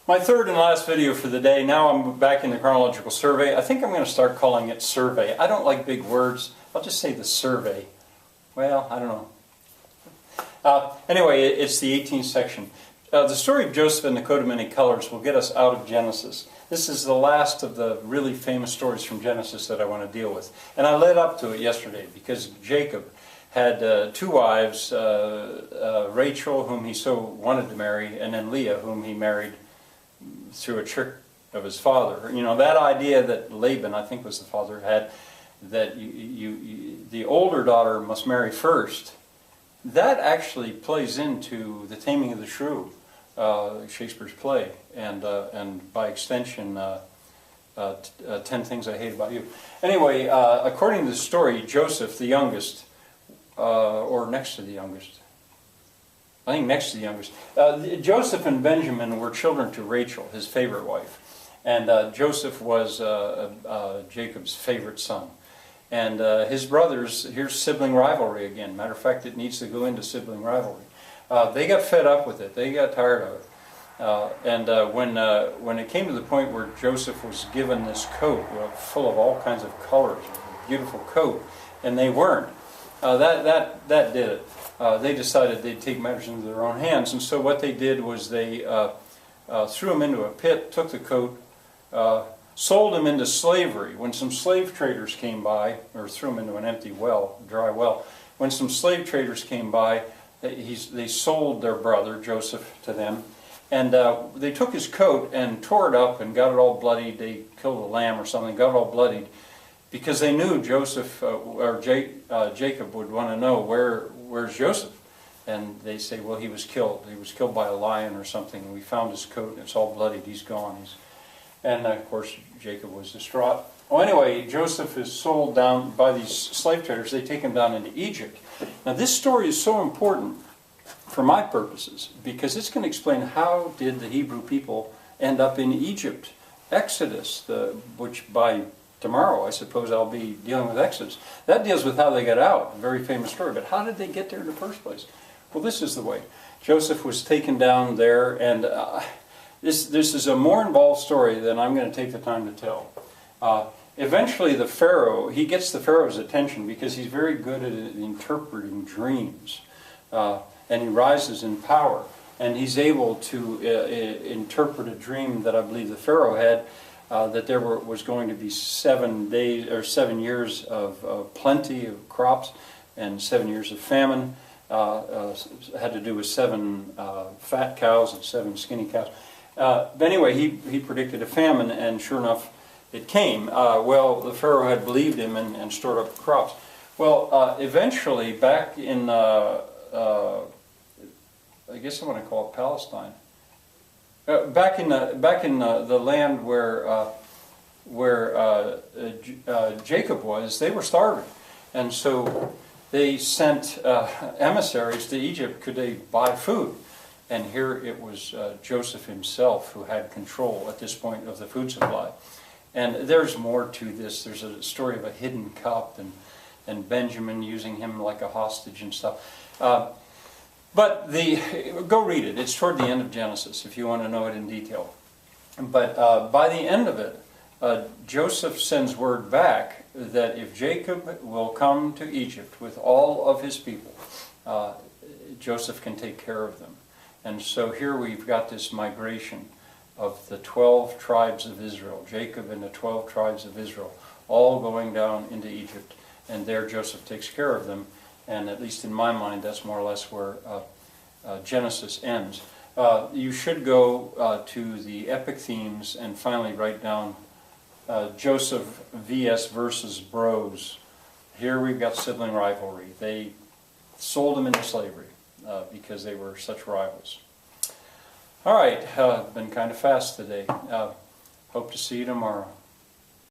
My third and last video for the day. Now I'm back in the chronological survey. I think I'm going to start calling it survey. I don't like big words. I'll just say the survey. Well, I don't know. Anyway, it's the 18th section. The story of Joseph and the coat of many colors will get us out of Genesis. This is the last of the really famous stories from Genesis that I want to deal with. And I led up to it yesterday because Jacob had two wives, Rachel, whom he so wanted to marry, and then Leah, whom he married through a trick of his father. You know, that idea that Laban, I think was the father, had, that the older daughter must marry first, that actually plays into The Taming of the Shrew, Shakespeare's play, and by extension, 10 Things I Hate About You. Anyway, according to the story, Joseph, the youngest, or next to the youngest, I think next to the youngest, Joseph and Benjamin were children to Rachel, his favorite wife. And Joseph was Jacob's favorite son. And his brothers, here's sibling rivalry again. Matter of fact, it needs to go into sibling rivalry. They got fed up with it. They got tired of it. When it came to the point where Joseph was given this coat full of all kinds of colors, beautiful coat, and they weren't, that did it. They decided they'd take matters into their own hands, and so what they did was they threw him into a pit, took the coat, sold him into slavery. When some slave traders came by, or threw him into an empty well, dry well, when some slave traders came by, they sold their brother, Joseph, to them, and they took his coat and tore it up and got it all bloodied. They killed a lamb or something, got it all bloodied, because they knew Joseph, or Jacob would want to know, where's Joseph? And they say, well, he was killed. He was killed by a lion or something, and we found his coat, and it's all bloodied. He's gone. And, of course, Jacob was distraught. Well, anyway, Joseph is sold down by these slave traders. They take him down into Egypt. Now, this story is so important for my purposes because it's going to explain how did the Hebrew people end up in Egypt. Exodus, which by tomorrow, I suppose, I'll be dealing with Exodus. That deals with how they got out, a very famous story. But how did they get there in the first place? Well, this is the way. Joseph was taken down there, and this is a more involved story than I'm going to take the time to tell. Eventually, the Pharaoh, he gets the Pharaoh's attention because he's very good at interpreting dreams. And he rises in power. And he's able to interpret a dream that I believe the Pharaoh had, that there was going to be 7 days or 7 years of plenty of crops and 7 years of famine. Had to do with 7 fat cows and 7 skinny cows. But anyway, he predicted a famine, and sure enough, it came. Well, the Pharaoh had believed him and stored up crops. Well, eventually, back in, I guess I want to call it Palestine. Back in the land where Jacob was, they were starving, and so they sent emissaries to Egypt. Could they buy food? And here it was Joseph himself who had control at this point of the food supply. And there's more to this. There's a story of a hidden cup and Benjamin using him like a hostage and stuff. But go read it. It's toward the end of Genesis if you want to know it in detail. But by the end of it, Joseph sends word back that if Jacob will come to Egypt with all of his people, Joseph can take care of them. And so here we've got this migration of the 12 tribes of Israel, Jacob and the 12 tribes of Israel, all going down into Egypt. And there Joseph takes care of them. And at least in my mind, that's more or less where Genesis ends. You should go to the epic themes and finally write down Joseph vs. versus Bros. Here we've got sibling rivalry. They sold him into slavery because they were such rivals. All right, been kind of fast today. Hope to see you tomorrow.